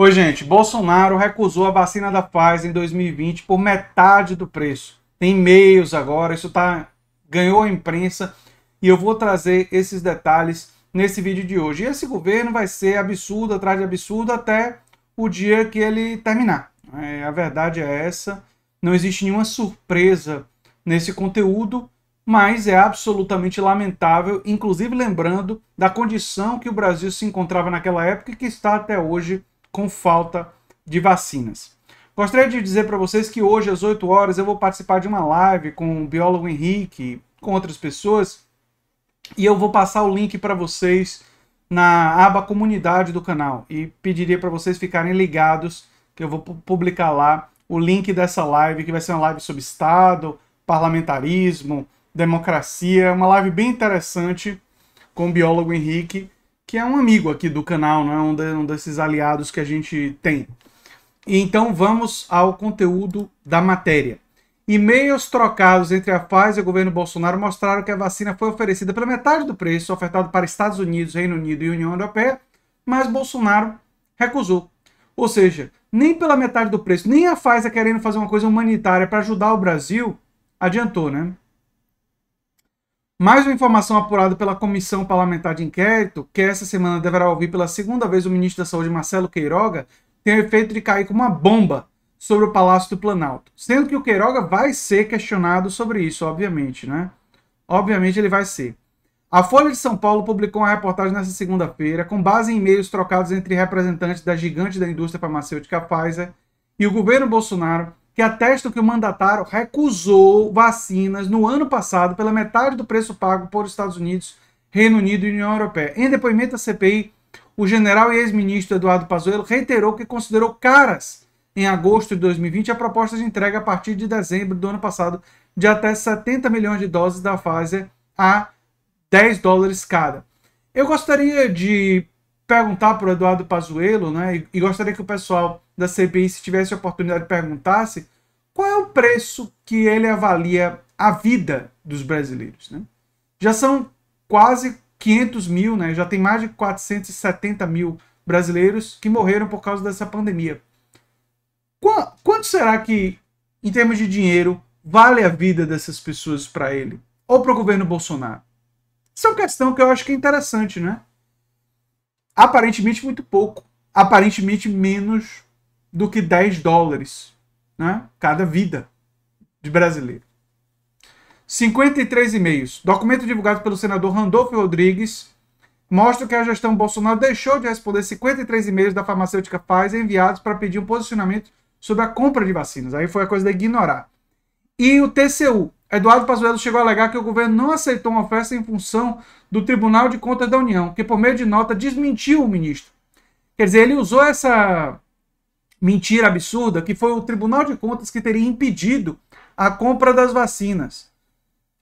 Oi, gente. Bolsonaro recusou a vacina da Pfizer em 2020 por metade do preço. Tem e-mails agora, ganhou a imprensa e eu vou trazer esses detalhes nesse vídeo de hoje. E esse governo vai ser absurdo atrás de absurdo até o dia que ele terminar. A verdade é essa. Não existe nenhuma surpresa nesse conteúdo, mas é absolutamente lamentável, inclusive lembrando da condição que o Brasil se encontrava naquela época e que está até hoje com falta de vacinas. Gostaria de dizer para vocês que hoje, às 8 horas, eu vou participar de uma live com o biólogo Henrique, com outras pessoas, e eu vou passar o link para vocês na aba comunidade do canal. E pediria para vocês ficarem ligados, que eu vou publicar lá o link dessa live, que vai ser uma live sobre Estado, parlamentarismo, democracia, uma live bem interessante com o biólogo Henrique, que é um amigo aqui do canal, não é um desses aliados que a gente tem. Então vamos ao conteúdo da matéria. E-mails trocados entre a Pfizer e o governo Bolsonaro mostraram que a vacina foi oferecida pela metade do preço ofertado para Estados Unidos, Reino Unido e União Europeia, mas Bolsonaro recusou. Ou seja, nem pela metade do preço, nem a Pfizer querendo fazer uma coisa humanitária para ajudar o Brasil, adiantou, né? Mais uma informação apurada pela Comissão Parlamentar de Inquérito, que essa semana deverá ouvir pela segunda vez o ministro da Saúde, Marcelo Queiroga, tem o efeito de cair como uma bomba sobre o Palácio do Planalto. Sendo que o Queiroga vai ser questionado sobre isso, obviamente, né? Obviamente ele vai ser. A Folha de São Paulo publicou uma reportagem nessa segunda-feira, com base em e-mails trocados entre representantes da gigante da indústria farmacêutica Pfizer e o governo Bolsonaro, que atestam que o mandatário recusou vacinas no ano passado pela metade do preço pago por Estados Unidos, Reino Unido e União Europeia. Em depoimento à CPI, o general e ex-ministro Eduardo Pazuello reiterou que considerou caras, em agosto de 2020, a proposta de entrega a partir de dezembro do ano passado de até 70 milhões de doses da Pfizer a $10 cada. Eu gostaria de perguntar para o Eduardo Pazuello, né, e gostaria que o pessoal da CPI, se tivesse a oportunidade, perguntasse qual é o preço que ele avalia a vida dos brasileiros, né? Já são quase 500 mil, né? Já tem mais de 470 mil brasileiros que morreram por causa dessa pandemia. Quanto será que, em termos de dinheiro, vale a vida dessas pessoas para ele? Ou para o governo Bolsonaro? Isso é uma questão que eu acho que é interessante, né? Aparentemente muito pouco. Aparentemente menos do que $10, né? Cada vida de brasileiro. 53 e-mails. Documento divulgado pelo senador Randolfo Rodrigues mostra que a gestão Bolsonaro deixou de responder 53 e-mails da farmacêutica Pfizer enviados para pedir um posicionamento sobre a compra de vacinas. Aí foi a coisa de ignorar. E o TCU. Eduardo Pazuello chegou a alegar que o governo não aceitou uma oferta em função do Tribunal de Contas da União, que por meio de nota desmentiu o ministro. Quer dizer, ele usou essa mentira absurda que foi o Tribunal de Contas que teria impedido a compra das vacinas.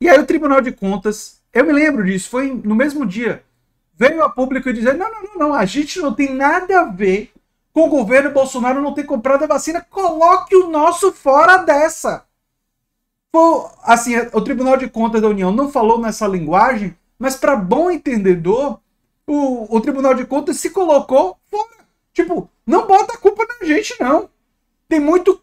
E aí o Tribunal de Contas, eu me lembro disso, foi no mesmo dia, veio a público e dizer, não, a gente não tem nada a ver com o governo Bolsonaro não ter comprado a vacina, coloque o nosso fora dessa. Assim, o Tribunal de Contas da União não falou nessa linguagem, mas para bom entendedor, o Tribunal de Contas se colocou fora. Tipo, não bota a culpa na gente, não. Tem muito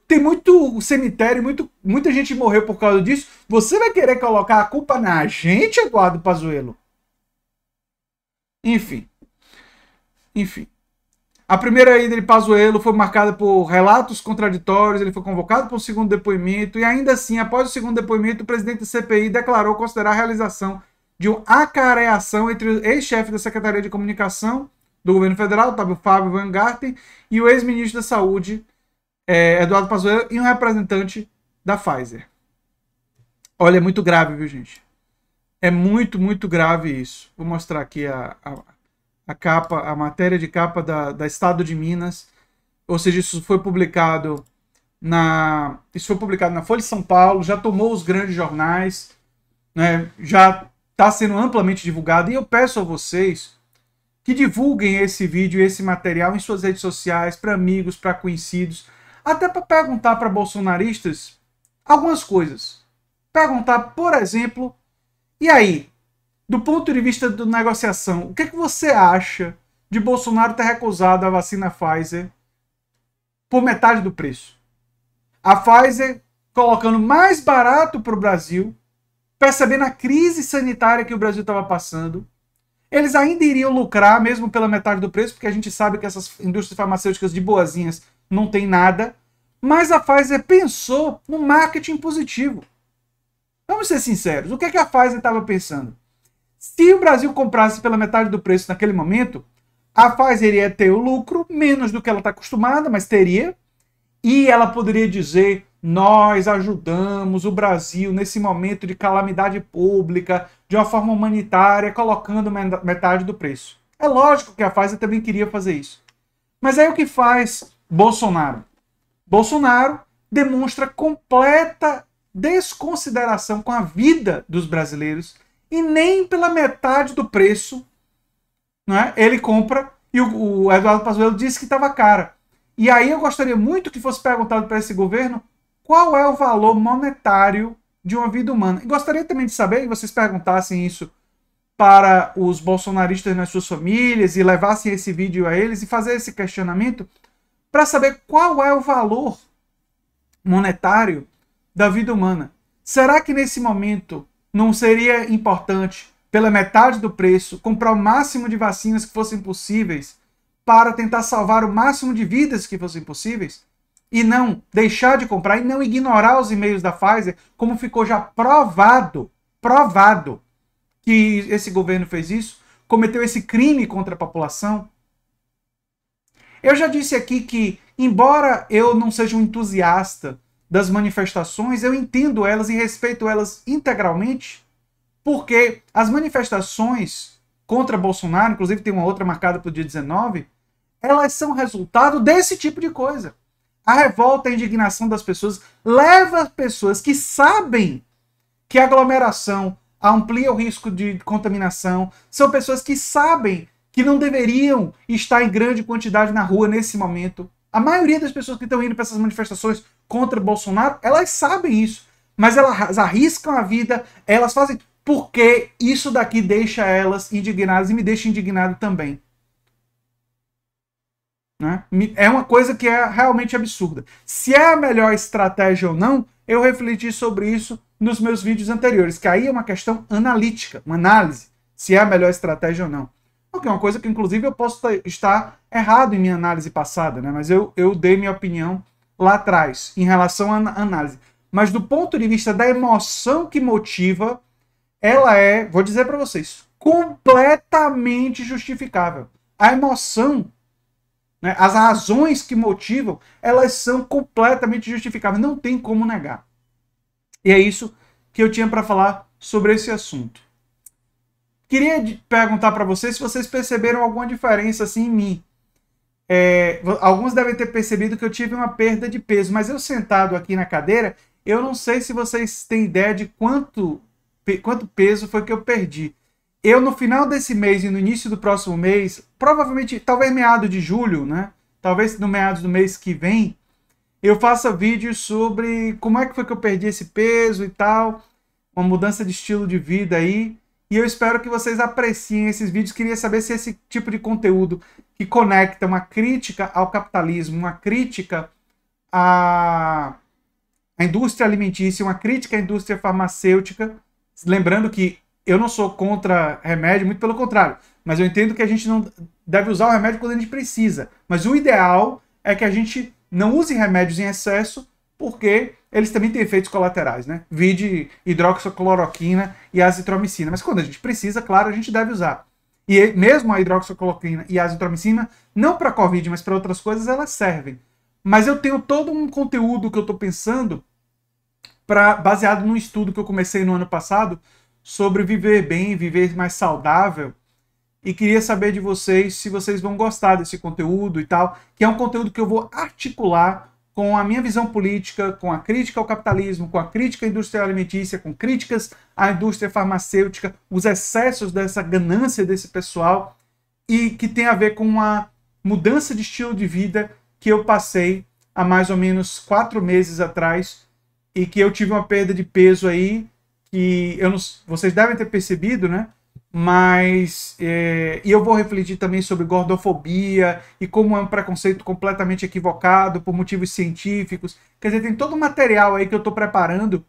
cemitério, muita gente morreu por causa disso. Você vai querer colocar a culpa na gente, Eduardo Pazuello? Enfim. A primeira ida de Pazuello foi marcada por relatos contraditórios, ele foi convocado para um segundo depoimento, e ainda assim, após o segundo depoimento, o presidente da CPI declarou considerar a realização de uma acareação entre o ex-chefe da Secretaria de Comunicação do governo federal, o Fábio Van Garten, e o ex-ministro da Saúde, Eduardo Pazuello, e um representante da Pfizer. Olha, é muito grave, viu, gente? É muito grave isso. Vou mostrar aqui a capa, a matéria de capa da Estado de Minas. Ou seja, isso foi publicado na Folha de São Paulo, já tomou os grandes jornais, né? Já está sendo amplamente divulgado. E eu peço a vocês que divulguem esse vídeo e esse material em suas redes sociais, para amigos, para conhecidos, até para perguntar para bolsonaristas algumas coisas. Perguntar, por exemplo, e aí, do ponto de vista da negociação, o que é que você acha de Bolsonaro ter recusado a vacina Pfizer por metade do preço. A Pfizer colocando mais barato para o Brasil, percebendo a crise sanitária que o Brasil estava passando. Eles ainda iriam lucrar, mesmo pela metade do preço, porque a gente sabe que essas indústrias farmacêuticas de boazinhas não tem nada. Mas a Pfizer pensou no marketing positivo. Vamos ser sinceros, o que a Pfizer estava pensando? Se o Brasil comprasse pela metade do preço naquele momento, a Pfizer iria ter o lucro, menos do que ela está acostumada, mas teria. E ela poderia dizer, nós ajudamos o Brasil nesse momento de calamidade pública, de uma forma humanitária, colocando metade do preço. É lógico que a Pfizer também queria fazer isso. Mas aí o que faz Bolsonaro? Bolsonaro demonstra completa desconsideração com a vida dos brasileiros e nem pela metade do preço, né, ele compra, e o Eduardo Pazuello disse que estava cara. E aí eu gostaria muito que fosse perguntado para esse governo qual é o valor monetário de uma vida humana. E gostaria também de saber, que vocês perguntassem isso para os bolsonaristas nas suas famílias e levassem esse vídeo a eles e fazer esse questionamento para saber qual é o valor monetário da vida humana. Será que nesse momento não seria importante, pela metade do preço, comprar o máximo de vacinas que fossem possíveis para tentar salvar o máximo de vidas que fossem possíveis? E não deixar de comprar e não ignorar os e-mails da Pfizer, como ficou já provado que esse governo fez isso, cometeu esse crime contra a população? Eu já disse aqui que, embora eu não seja um entusiasta das manifestações, eu entendo elas e respeito elas integralmente, porque as manifestações contra Bolsonaro, inclusive tem uma outra marcada para o dia 19, elas são resultado desse tipo de coisa. A revolta, a indignação das pessoas leva pessoas que sabem que a aglomeração amplia o risco de contaminação, são pessoas que sabem que não deveriam estar em grande quantidade na rua nesse momento. A maioria das pessoas que estão indo para essas manifestações contra Bolsonaro, elas sabem isso, mas elas arriscam a vida, elas fazem porque isso daqui deixa elas indignadas e me deixa indignado também. Né? É uma coisa que é realmente absurda. Se é a melhor estratégia ou não, eu refleti sobre isso nos meus vídeos anteriores, que aí é uma questão analítica, uma análise, se é a melhor estratégia ou não. Porque é uma coisa que, inclusive, eu posso estar errado em minha análise passada, né? Mas eu dei minha opinião lá atrás, em relação à análise. Mas do ponto de vista da emoção que motiva, ela é, vou dizer para vocês, completamente justificável. A emoção, né, as razões que motivam, elas são completamente justificáveis, não tem como negar. E é isso que eu tinha para falar sobre esse assunto. Queria perguntar para vocês se vocês perceberam alguma diferença assim em mim. Alguns devem ter percebido que eu tive uma perda de peso, mas eu sentado aqui na cadeira, eu não sei se vocês têm ideia de quanto peso foi que eu perdi. Eu, no final desse mês e no início do próximo mês, provavelmente, talvez meados de julho, né? Talvez no meados do mês que vem, eu faça vídeos sobre como é que foi que eu perdi esse peso e tal, uma mudança de estilo de vida aí. E eu espero que vocês apreciem esses vídeos. Queria saber se esse tipo de conteúdo que conecta uma crítica ao capitalismo, uma crítica à indústria alimentícia, uma crítica à indústria farmacêutica, lembrando que eu não sou contra remédio, muito pelo contrário, mas eu entendo que a gente não deve usar o remédio quando a gente precisa. Mas o ideal é que a gente não use remédios em excesso, porque eles também têm efeitos colaterais, né? Vide hidroxicloroquina e azitromicina. Mas quando a gente precisa, claro, a gente deve usar. E mesmo a hidroxicloroquina e a azitromicina, não para Covid, mas para outras coisas, elas servem. Mas eu tenho todo um conteúdo que eu estou pensando, baseado num estudo que eu comecei no ano passado, sobre viver bem, viver mais saudável. E queria saber de vocês se vocês vão gostar desse conteúdo e tal, que é um conteúdo que eu vou articular com a minha visão política, com a crítica ao capitalismo, com a crítica à indústria alimentícia, com críticas à indústria farmacêutica, os excessos dessa ganância desse pessoal, e que tem a ver com uma mudança de estilo de vida que eu passei há mais ou menos 4 meses atrás, e que eu tive uma perda de peso aí, que vocês devem ter percebido, né? Mas e eu vou refletir também sobre gordofobia e como é um preconceito completamente equivocado por motivos científicos. Quer dizer, tem todo um material aí que eu estou preparando,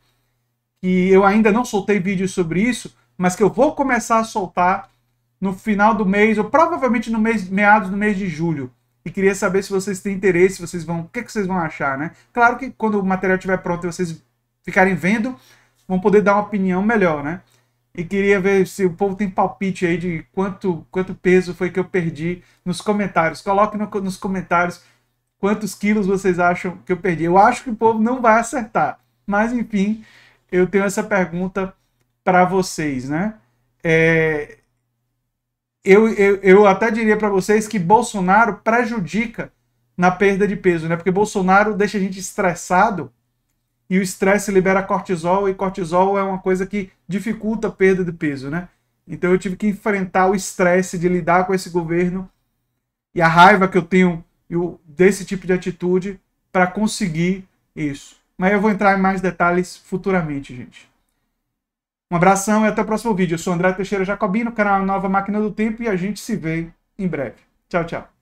que eu ainda não soltei vídeo sobre isso, mas que eu vou começar a soltar no final do mês, ou provavelmente no mês, meados do mês de julho. E queria saber se vocês têm interesse, vocês vão, o que, que vocês vão achar, né? Claro que quando o material estiver pronto e vocês ficarem vendo, vão poder dar uma opinião melhor, né? E queria ver se o povo tem palpite aí de quanto peso foi que eu perdi nos comentários. Coloque nos comentários quantos quilos vocês acham que eu perdi. Eu acho que o povo não vai acertar. Mas, enfim, eu tenho essa pergunta para vocês, né? Eu até diria para vocês que Bolsonaro prejudica na perda de peso, né? Porque Bolsonaro deixa a gente estressado e o estresse libera cortisol, e cortisol é uma coisa que dificulta a perda de peso, né? Então eu tive que enfrentar o estresse de lidar com esse governo e a raiva que eu tenho desse tipo de atitude para conseguir isso. Mas eu vou entrar em mais detalhes futuramente, gente. Um abração e até o próximo vídeo. Eu sou André Teixeira Jacobino, canal Nova Máquina do Tempo, e a gente se vê em breve. Tchau, tchau.